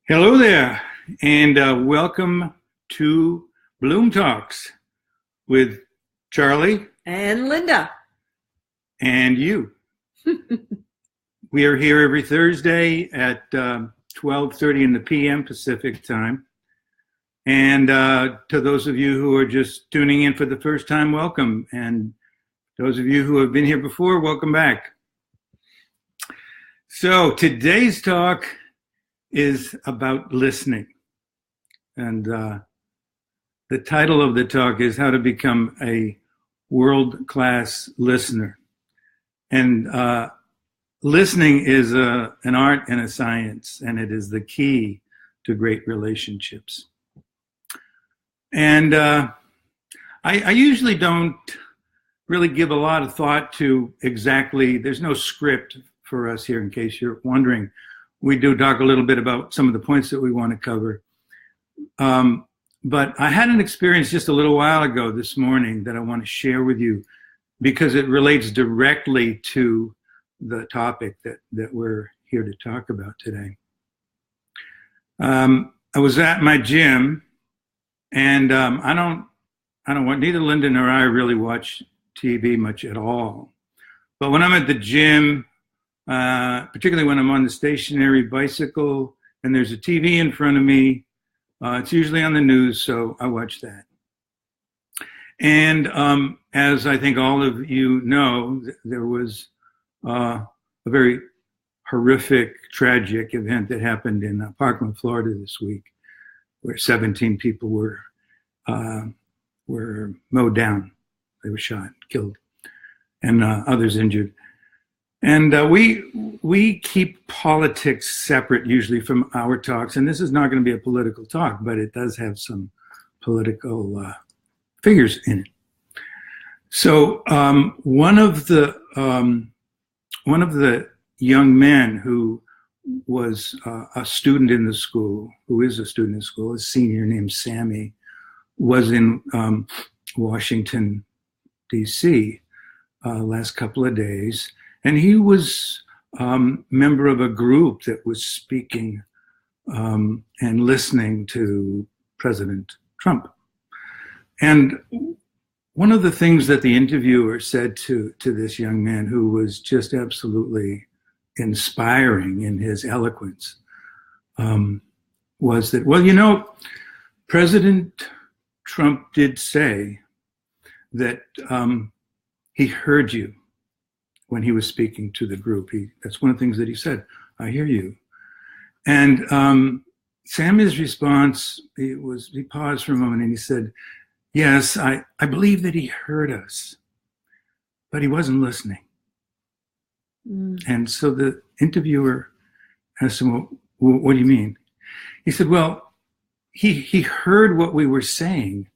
Hello there, and welcome to Bloom Talks with Charlie And Linda. and you. We are here every Thursday at 12:30 in the p.m. Pacific time. And to those of you who are just tuning in for the first time, welcome. And those of you who have been here before, welcome back. So today's talk is about listening. And the title of the talk is How to Become a World-Class Listener. And listening is an art and a science, and it is the key to great relationships. And I usually don't really give a lot of thought to exactly, there's no script for us here in case you're wondering. We do talk a little bit about some of the points that we want to cover. But I had an experience just a little while ago this morning that I want to share with you because it relates directly to the topic that we're here to talk about today. I was at my gym, and I don't want, neither Linda nor I really watch TV much at all. But when I'm at the gym, particularly when I'm on the stationary bicycle and there's a TV in front of me, it's usually on the news, so I watch that. And as I think all of you know, there was a very horrific, tragic event that happened in Parkland, Florida this week, where 17 people were mowed down. They were shot, killed, and others injured. And we keep politics separate usually from our talks, and this is not going to be a political talk, but it does have some political figures in it. So one of the young men who was a student in the school, who is a student in school, a senior named Sammy, was in Washington, D.C. Last couple of days. And he was member of a group that was speaking and listening to President Trump. And one of the things that the interviewer said to this young man, who was just absolutely inspiring in his eloquence, was that, well, you know, President Trump did say that he heard you when he was speaking to the group. That's one of the things that he said, I hear you. And Sammy's response, he paused for a moment and he said, yes, I believe that he heard us, but he wasn't listening. And so the interviewer asked him, well, what do you mean? He said, well, he heard what we were saying,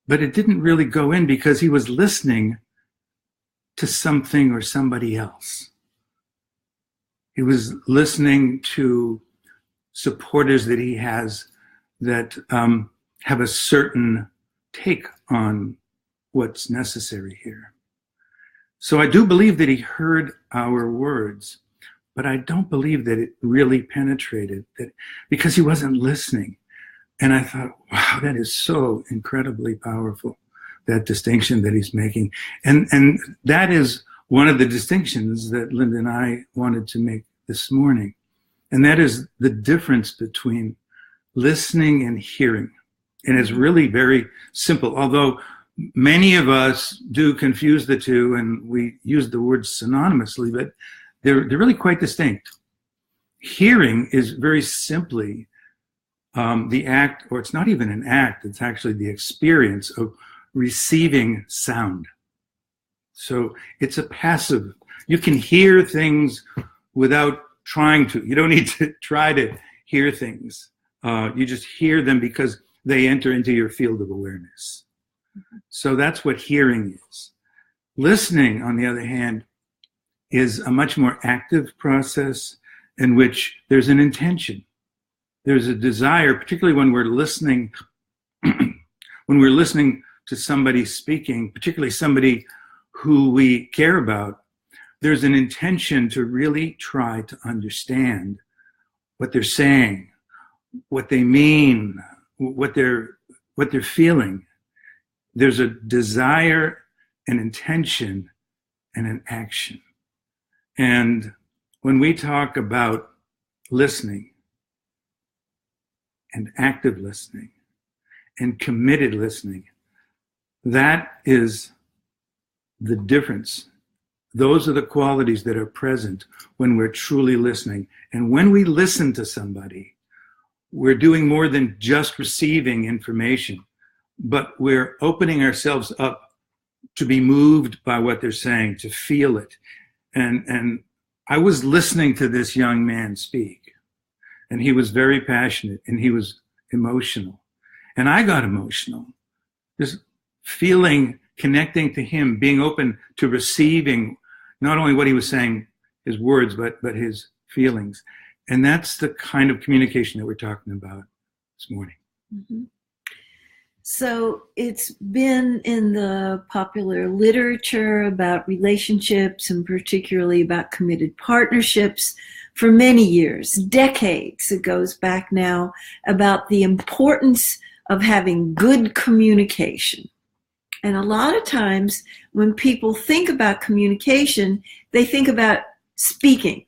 but it didn't really go in because he was listening to something or somebody else. He was listening to supporters that he has that have a certain take on what's necessary here. So I do believe that he heard our words, but I don't believe that it really penetrated, that because he wasn't listening. And I thought, wow, that is so incredibly powerful, that distinction that he's making. And that is one of the distinctions that Linda and I wanted to make this morning. And that is the difference between listening and hearing. And it's really very simple, although many of us do confuse the two and we use the words synonymously, but they're really quite distinct. Hearing is very simply the act, or it's not even an act, it's actually the experience of receiving sound. So it's a passive. You can hear things without trying to. You don't need to try to hear things. You just hear them because they enter into your field of awareness. So that's what hearing is. Listening, on the other hand, is a much more active process in which there's an intention. There's a desire, particularly when we're listening, to somebody speaking, particularly somebody who we care about, there's an intention to really try to understand what they're saying, what they mean, what they're feeling. There's a desire, an intention, and an action. And when we talk about listening and active listening and committed listening, that is the difference. Those are the qualities that are present when we're truly listening. And when we listen to somebody, we're doing more than just receiving information, but we're opening ourselves up to be moved by what they're saying, to feel it. And I was listening to this young man speak, and he was very passionate and he was emotional. And I got emotional, just feeling, connecting to him, being open to receiving not only what he was saying, his words, but his feelings. And that's the kind of communication that we're talking about this morning. Mm-hmm. So it's been in the popular literature about relationships, and particularly about committed partnerships, for many years, decades. It goes back now, about the importance of having good communication. And a lot of times when people think about communication, they think about speaking,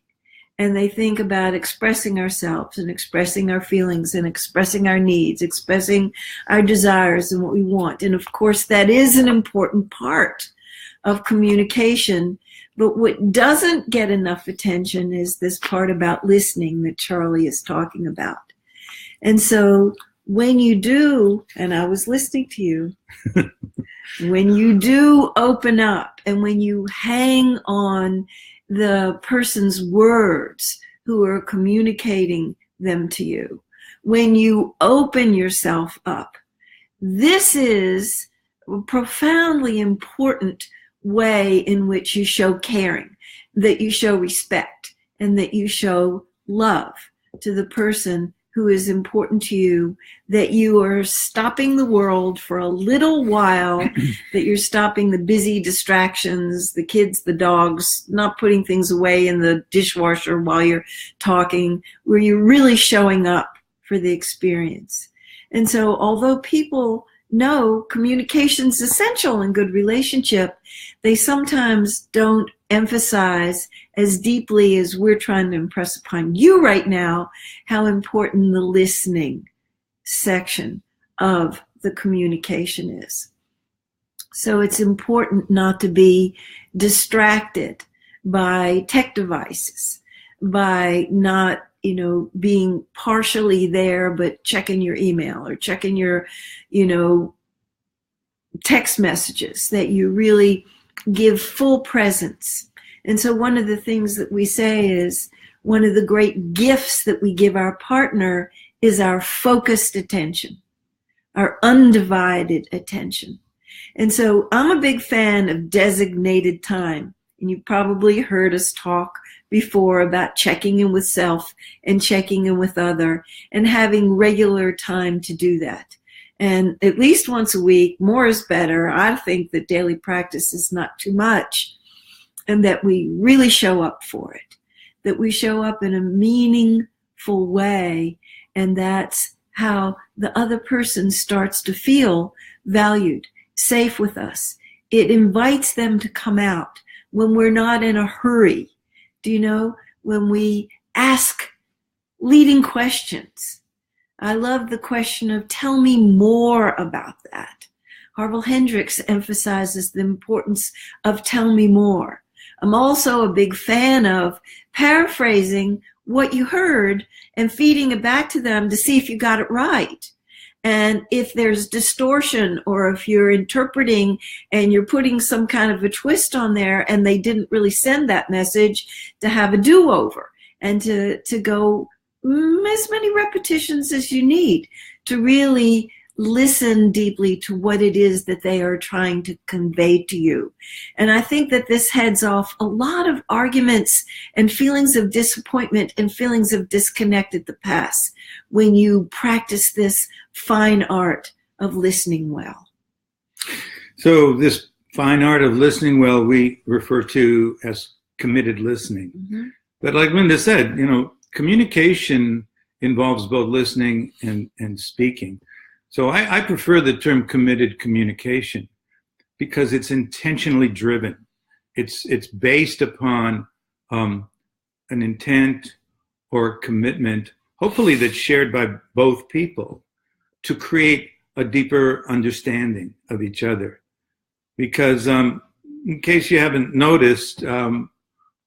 and they think about expressing ourselves and expressing our feelings and expressing our needs, expressing our desires and what we want. And of course, that is an important part of communication. But what doesn't get enough attention is this part about listening that Charlie is talking about. And so when you do, and I was listening to you, when you do open up and when you hang on the person's words who are communicating them to you, when you open yourself up, this is a profoundly important way in which you show caring, that you show respect, and that you show love to the person who is important to you, that you are stopping the world for a little while, that you're stopping the busy distractions, the kids, the dogs, not putting things away in the dishwasher while you're talking, where you're really showing up for the experience. And so although people know communication's essential in good relationship, they sometimes don't emphasize as deeply as we're trying to impress upon you right now how important the listening section of the communication is. So it's important not to be distracted by tech devices, by not, being partially there, but checking your email or checking your, text messages, that you really give full presence. And so one of the things that we say is one of the great gifts that we give our partner is our focused attention, our undivided attention. And so I'm a big fan of designated time. And you've probably heard us talk before about checking in with self and checking in with other and having regular time to do that. And at least once a week, more is better. I think that daily practice is not too much, and that we really show up for it, that we show up in a meaningful way. And that's how the other person starts to feel valued, safe with us. It invites them to come out when we're not in a hurry. Do you know, when we ask leading questions? I love the question of tell me more about that. Harville Hendrix emphasizes the importance of tell me more. I'm also a big fan of paraphrasing what you heard and feeding it back to them to see if you got it right. And if there's distortion, or if you're interpreting and you're putting some kind of a twist on there and they didn't really send that message, to have a do-over and to go as many repetitions as you need to really listen deeply to what it is that they are trying to convey to you. And I think that this heads off a lot of arguments and feelings of disappointment and feelings of disconnect at the past when you practice this fine art of listening well. So this fine art of listening well, we refer to as committed listening. Mm-hmm. But like Linda said, communication involves both listening and speaking. So I prefer the term committed communication because it's intentionally driven. It's based upon an intent or commitment, hopefully that's shared by both people, to create a deeper understanding of each other. Because in case you haven't noticed,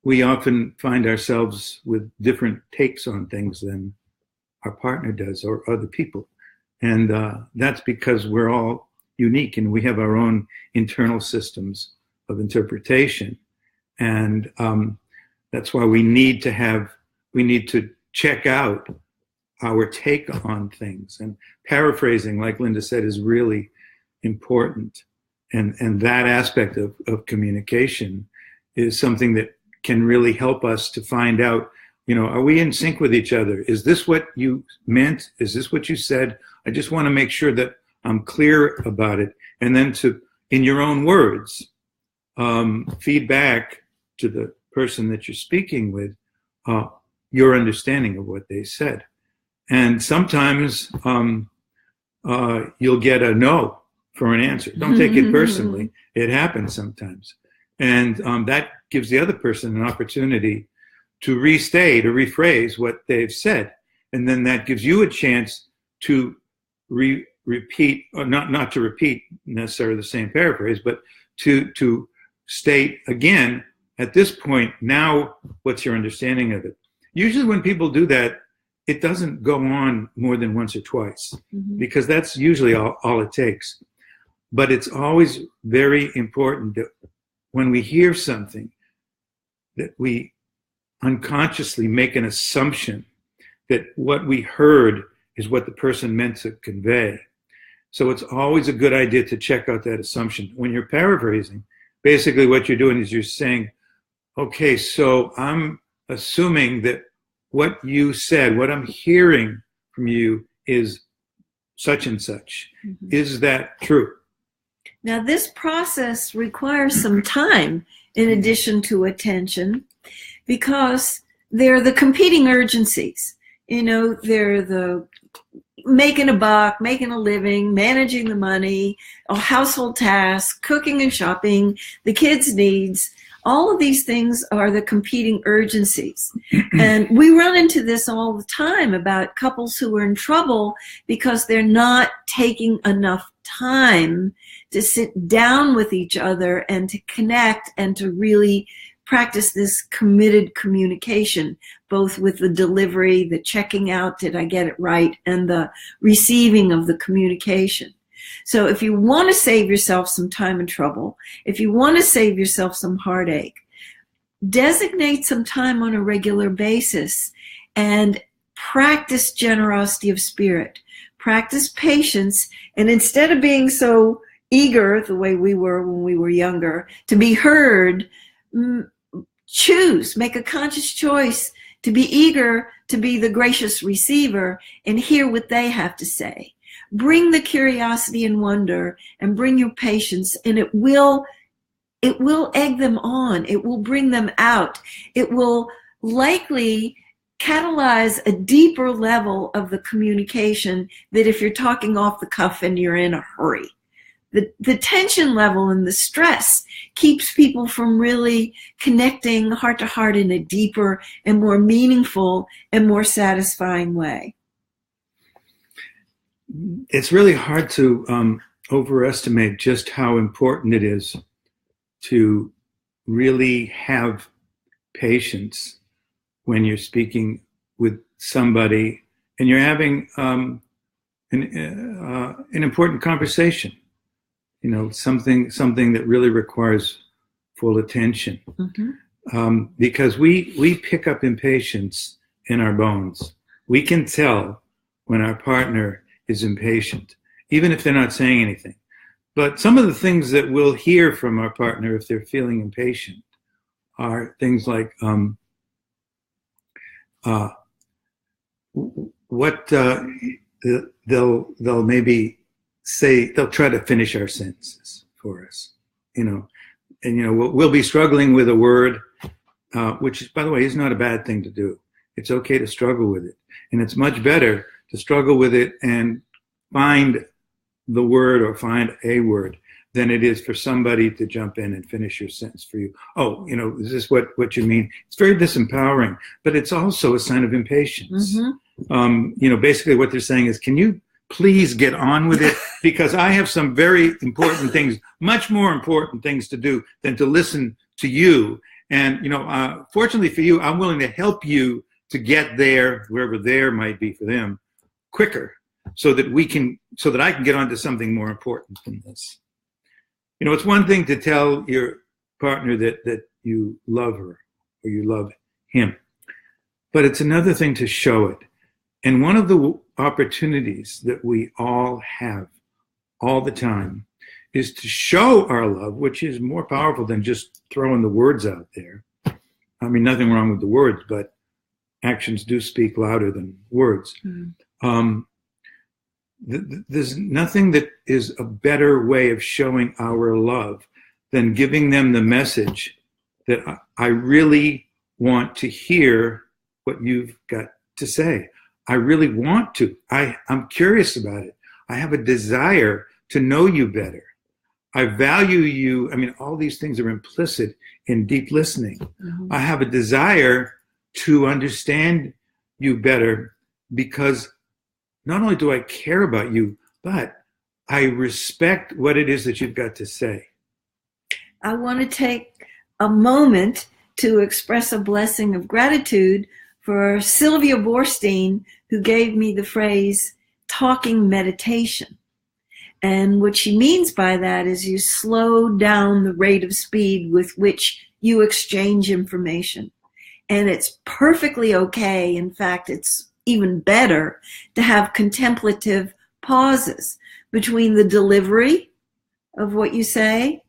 we often find ourselves with different takes on things than our partner does or other people. And that's because we're all unique and we have our own internal systems of interpretation. And that's why we need to check out our take on things. And paraphrasing, like Linda said, is really important. And that aspect of communication is something that can really help us to find out, are we in sync with each other? Is this what you meant? Is this what you said? I just want to make sure that I'm clear about it. And then in your own words, feedback to the person that you're speaking with, your understanding of what they said. And sometimes you'll get a no for an answer. Don't take it personally. It happens sometimes. And that gives the other person an opportunity to restate or rephrase what they've said. And then that gives you a chance to repeat, or not to repeat necessarily the same paraphrase, but to state again, at this point, now what's your understanding of it? Usually when people do that, it doesn't go on more than once or twice, because that's usually all it takes. But it's always very important that when we hear something, that we unconsciously make an assumption that what we heard is what the person meant to convey. So it's always a good idea to check out that assumption. When you're paraphrasing, basically what you're doing is you're saying, okay, so I'm assuming that what you said, what I'm hearing from you is such and such. Is that true? Now, this process requires some time in addition to attention, because they're the competing urgencies. They're the making a buck, making a living, managing the money, household tasks, cooking and shopping, the kids' needs. All of these things are the competing urgencies. And we run into this all the time about couples who are in trouble because they're not taking enough time to sit down with each other and to connect and to really practice this committed communication, both with the delivery, the checking out, did I get it right, and the receiving of the communication. So if you want to save yourself some time and trouble, if you want to save yourself some heartache, designate some time on a regular basis and practice generosity of spirit, practice patience, and instead of being so eager the way we were when we were younger to be heard, make a conscious choice to be eager to be the gracious receiver and hear what they have to say. Bring the curiosity and wonder and bring your patience, and it will egg them on. It will bring them out. It will likely catalyze a deeper level of the communication that if you're talking off the cuff and you're in a hurry. The tension level and the stress keeps people from really connecting heart to heart in a deeper and more meaningful and more satisfying way. It's really hard to overestimate just how important it is to really have patience when you're speaking with somebody and you're having an important conversation. Something that really requires full attention, because we pick up impatience in our bones. We can tell when our partner is impatient, even if they're not saying anything. But some of the things that we'll hear from our partner if they're feeling impatient are things like they'll maybe say, they'll try to finish our sentences for us, and we'll be struggling with a word, which, by the way, is not a bad thing to do. It's okay to struggle with it. And it's much better to struggle with it and find the word or find a word than it is for somebody to jump in and finish your sentence for you. Oh, is this what you mean? It's very disempowering, but it's also a sign of impatience. Basically what they're saying is, can you please get on with it? Because I have some very important things, much more important things to do than to listen to you. And, fortunately for you, I'm willing to help you to get there, wherever there might be for them, quicker, so that I can get on to something more important than this. It's one thing to tell your partner that you love her or you love him, but it's another thing to show it. And one of the opportunities that we all have all the time is to show our love, which is more powerful than just throwing the words out there. I mean, nothing wrong with the words, but actions do speak louder than words. There's nothing that is a better way of showing our love than giving them the message that I really want to hear what you've got to say. I really want to. I'm curious about it. I have a desire to know you better. I value you. I mean, all these things are implicit in deep listening. I have a desire to understand you better because not only do I care about you, but I respect what it is that you've got to say. I want to take a moment to express a blessing of gratitude for Sylvia Boorstein, who gave me the phrase talking meditation. And what she means by that is you slow down the rate of speed with which you exchange information. And it's perfectly okay. In fact, it's even better to have contemplative pauses between the delivery of what you say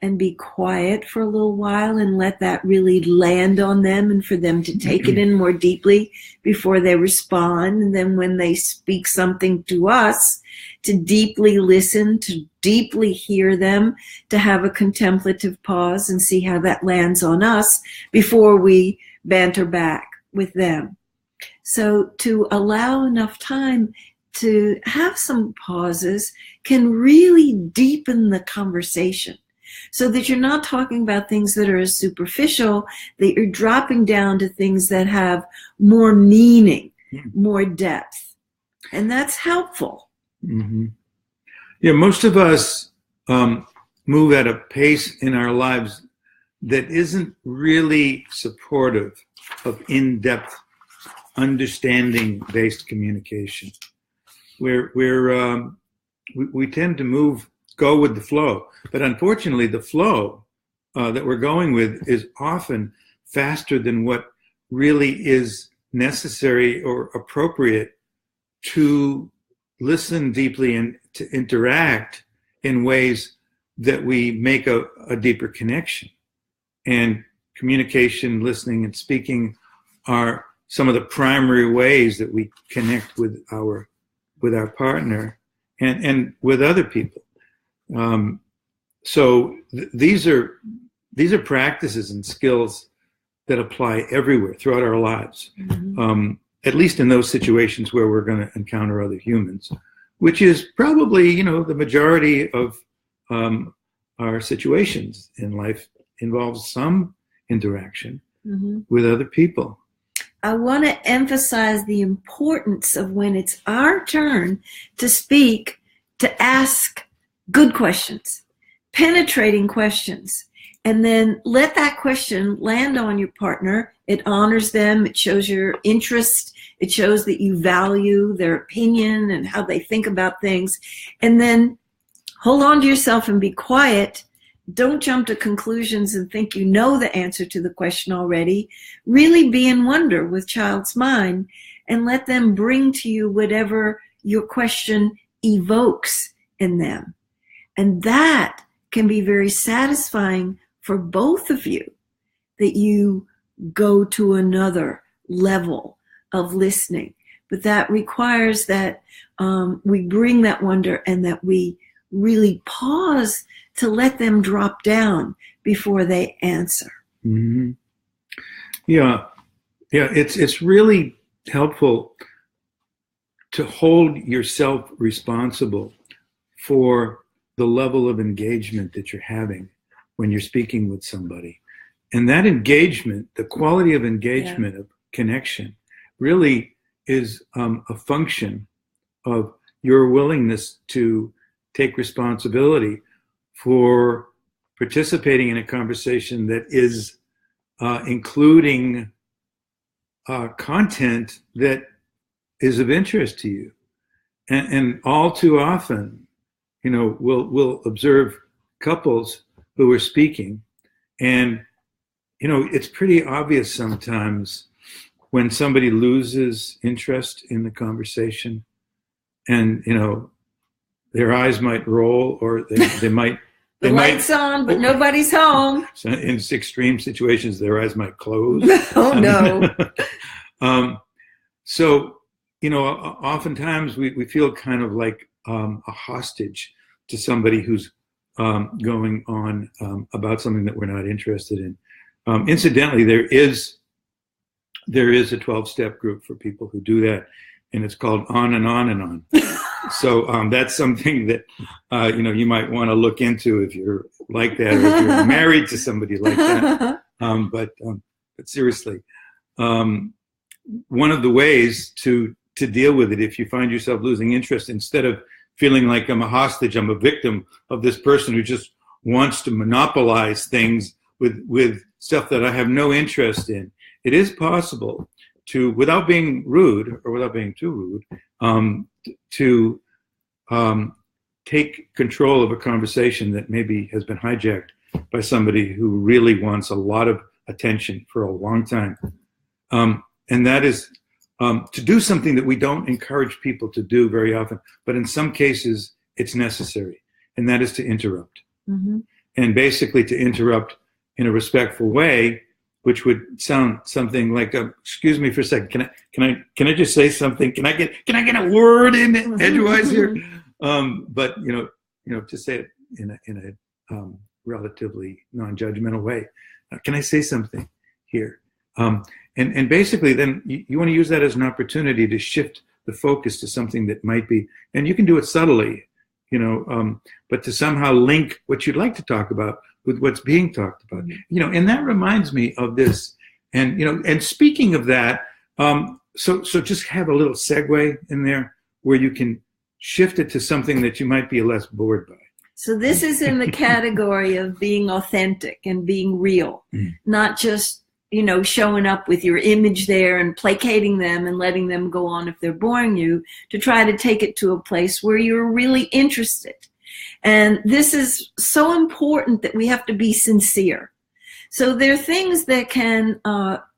and be quiet for a little while and let that really land on them and for them to take it in more deeply before they respond. And then when they speak something to us, to deeply listen, to deeply hear them, to have a contemplative pause and see how that lands on us before we banter back with them. So to allow enough time to have some pauses can really deepen the conversation so that you're not talking about things that are superficial, that you're dropping down to things that have more meaning, more depth. And that's helpful. Yeah, most of us move at a pace in our lives that isn't really supportive of in-depth understanding-based communication. We tend to go with the flow, but unfortunately, the flow that we're going with is often faster than what really is necessary or appropriate to listen deeply and to interact in ways that we make a deeper connection. And communication, listening, and speaking are some of the primary ways that we connect with our partner and with other people. These are practices and skills that apply everywhere throughout our lives, at least in those situations where we're going to encounter other humans, which is probably, the majority of our situations in life involves some interaction with other people. I want to emphasize the importance of when it's our turn to speak, to ask good questions, penetrating questions, and then let that question land on your partner. It honors them. It shows your interest. It shows that you value their opinion and how they think about things. And then hold on to yourself and be quiet. Don't jump to conclusions and think you know the answer to the question already. Really be in wonder with child's mind and let them bring to you whatever your question evokes in them. And that can be very satisfying for both of you, that you go to another level of listening. But that requires that we bring that wonder and that we really pause to let them drop down before they answer. Yeah. Yeah, it's really helpful to hold yourself responsible for the level of engagement that you're having when you're speaking with somebody. And that engagement, the quality of engagement, of connection, really is a function of your willingness to take responsibility for participating in a conversation that is including content that is of interest to you. And all too often, we'll observe couples who are speaking, and it's pretty obvious sometimes when somebody loses interest in the conversation, and their eyes might roll, or they might the lights on, but nobody's home. In extreme situations, their eyes might close. Oh no. So oftentimes we feel kind of like a hostage to somebody who's going on about something that we're not interested in. Incidentally, there is a 12-step group for people who do that, and it's called On and On and On. So that's something that you might want to look into if you're like that, or if you're married to somebody like that. But seriously, one of the ways to deal with it, if you find yourself losing interest, instead of feeling like I'm a hostage, I'm a victim of this person who just wants to monopolize things with stuff that I have no interest in, it is possible to, without being rude or without being too rude, to take control of a conversation that maybe has been hijacked by somebody who really wants a lot of attention for a long time. And that is to do something that we don't encourage people to do very often, but in some cases it's necessary, and that is to interrupt. Mm-hmm. And basically to interrupt in a respectful way, which would sound something like, "Excuse me for a second. Can I just say something? Can I get a word in edgewise here?" But to say it in a relatively non-judgmental way. Can I say something here? And basically, then you want to use that as an opportunity to shift the focus to something that might be, and you can do it subtly, but to somehow link what you'd like to talk about with what's being talked about. And that reminds me of this. And speaking of that, so just have a little segue in there where you can shift it to something that you might be less bored by. So this is in the category of being authentic and being real, not just showing up with your image there and placating them and letting them go on if they're boring you, to try to take it to a place where you're really interested. And this is so important that we have to be sincere. So there are things that can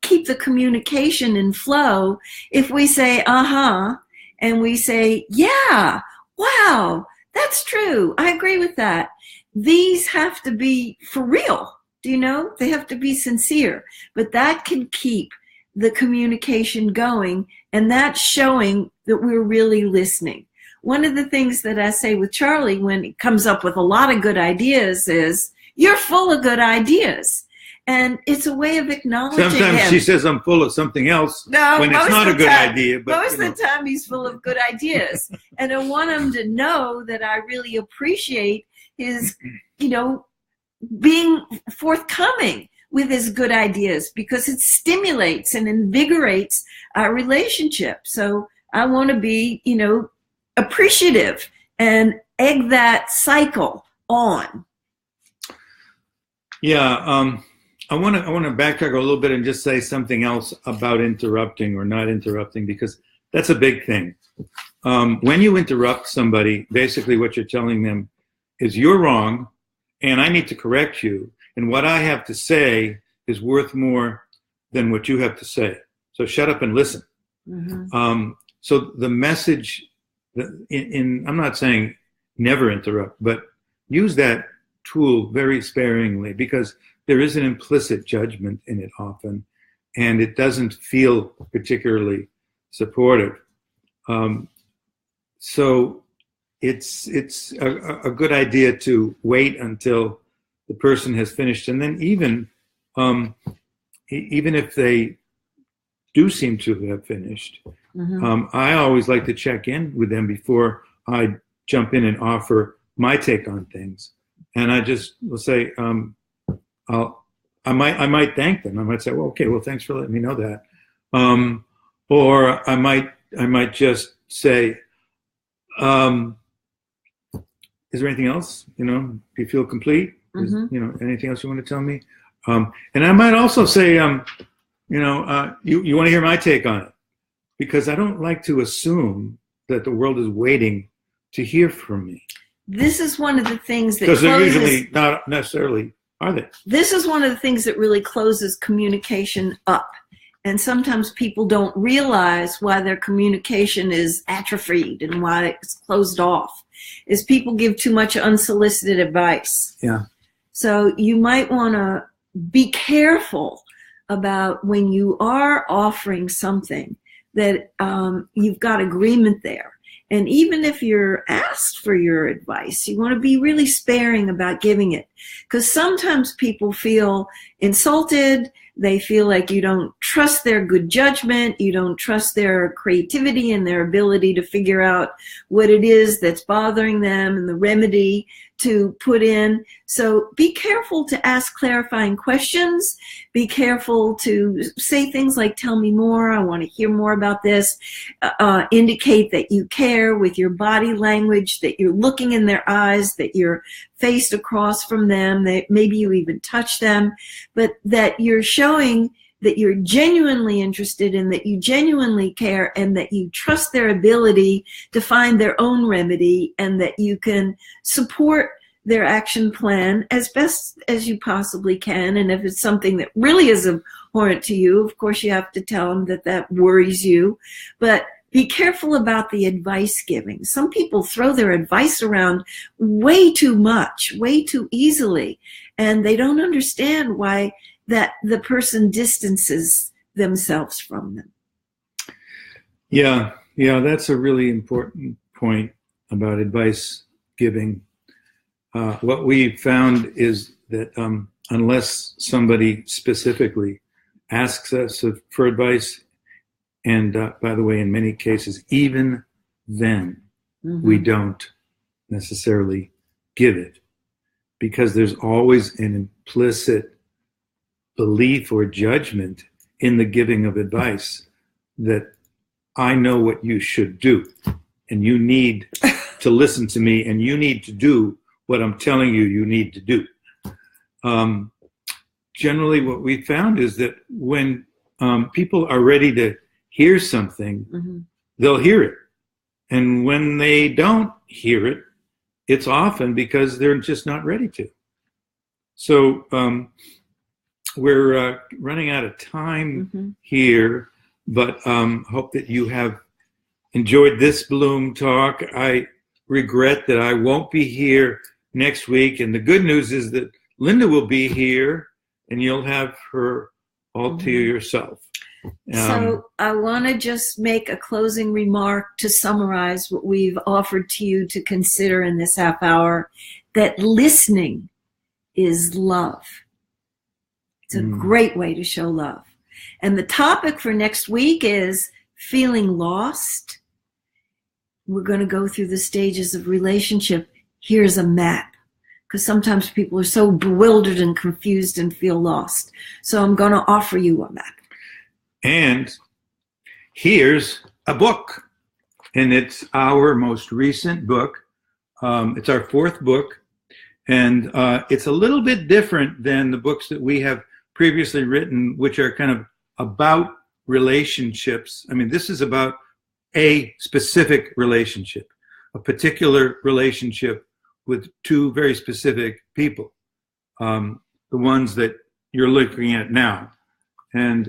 keep the communication in flow if we say, and we say, yeah, wow, that's true. I agree with that. These have to be for real. They have to be sincere, but that can keep the communication going, and that's showing that we're really listening. One of the things that I say with Charlie when he comes up with a lot of good ideas is, "You're full of good ideas." And it's a way of acknowledging Sometimes him. She says I'm full of something else when it's not a good idea. But most of the time he's full of good ideas. And I want him to know that I really appreciate his, being forthcoming with his good ideas, because it stimulates and invigorates our relationship. So I want to be, appreciative and egg that cycle on. Yeah, I want to backtrack a little bit and just say something else about interrupting or not interrupting, because that's a big thing. When you interrupt somebody, basically what you're telling them is, you're wrong, and I need to correct you, and what I have to say is worth more than what you have to say. So shut up and listen. Mm-hmm. So the message, I'm not saying never interrupt, but use that tool very sparingly, because there is an implicit judgment in it often, and it doesn't feel particularly supportive. So it's a good idea to wait until the person has finished, and then even if they do seem to have finished, I always like to check in with them before I jump in and offer my take on things. And I just will say, I might thank them. I might say, well, okay, well, thanks for letting me know that. Or I might just say, is there anything else? Do you feel complete? Is, anything else you want to tell me? And I might also say, you want to hear my take on it, because I don't like to assume that the world is waiting to hear from me. This is one of the things that because they're usually not necessarily, are they? This is one of the things that really closes communication up. And sometimes people don't realize why their communication is atrophied and why it's closed off, is people give too much unsolicited advice. Yeah. So you might want to be careful about when you are offering something that you've got agreement there. And even if you're asked for your advice, you want to be really sparing about giving it. Because sometimes people feel insulted. They feel like you don't trust their good judgment. You don't trust their creativity and their ability to figure out what it is that's bothering them and the remedy to put in. So be careful to ask clarifying questions. Be careful to say things like, tell me more. I want to hear more about this. Indicate that you care with your body language, that you're looking in their eyes, that you're faced across from them, that maybe you even touch them, but that you're showing that you're genuinely interested and that you genuinely care and that you trust their ability to find their own remedy and that you can support their action plan as best as you possibly can. And if it's something that really is abhorrent to you, of course you have to tell them that that worries you. But be careful about the advice giving. Some people throw their advice around way too much, way too easily, and they don't understand why that the person distances themselves from them. Yeah, that's a really important point about advice giving. What we found is that unless somebody specifically asks us for advice, and by the way, in many cases, even then, we don't necessarily give it, because there's always an implicit belief or judgment in the giving of advice that I know what you should do, and you need to listen to me, and you need to do what I'm telling you need to do. Generally, what we found is that when people are ready to hear something, they'll hear it. And when they don't hear it, it's often because they're just not ready to. So we're running out of time here, but hope that you have enjoyed this Bloom talk. I regret that I won't be here next week. And the good news is that Linda will be here and you'll have her all to yourself. So I want to just make a closing remark to summarize what we've offered to you to consider in this half hour, that listening is love. It's a great way to show love. And the topic for next week is feeling lost. We're going to go through the stages of relationship. Here's a map, because sometimes people are so bewildered and confused and feel lost. So I'm going to offer you a map. And here's a book, and it's our most recent book. It's our fourth book, and it's a little bit different than the books that we have previously written, which are kind of about relationships. I mean, this is about a specific relationship, a particular relationship with two very specific people, the ones that you're looking at now. And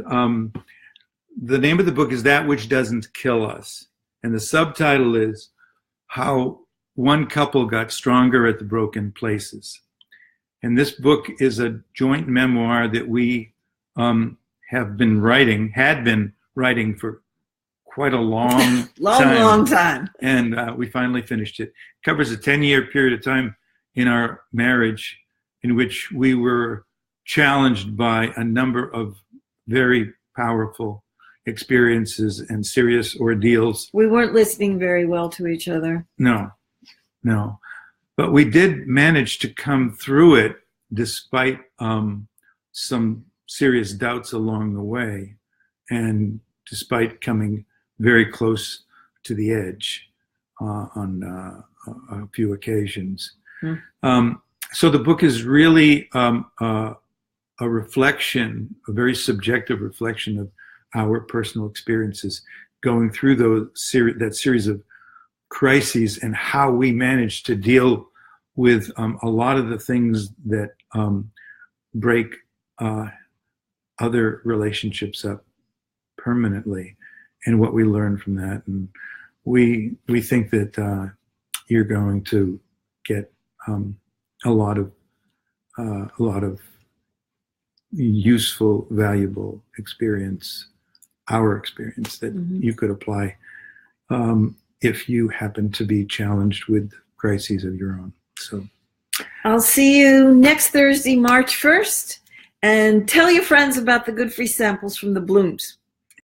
the name of the book is That Which Doesn't Kill Us. And the subtitle is How One Couple Got Stronger at the Broken Places. And this book is a joint memoir that we had been writing for quite a long long time. And we finally finished it. It covers a 10-year period of time in our marriage in which we were challenged by a number of very powerful experiences and serious ordeals. We weren't listening very well to each other. No. But we did manage to come through it despite some serious doubts along the way, and despite coming very close to the edge on a few occasions. So the book is really a reflection, a very subjective reflection of our personal experiences going through that series of crises, and how we managed to deal with a lot of the things that break other relationships up permanently, and what we learned from that. And we think that you're going to get a lot of useful, valuable experience, our experience, that you could apply if you happen to be challenged with crises of your own. So I'll see you next Thursday, March 1st, and tell your friends about the Good Free Samples from the Blooms.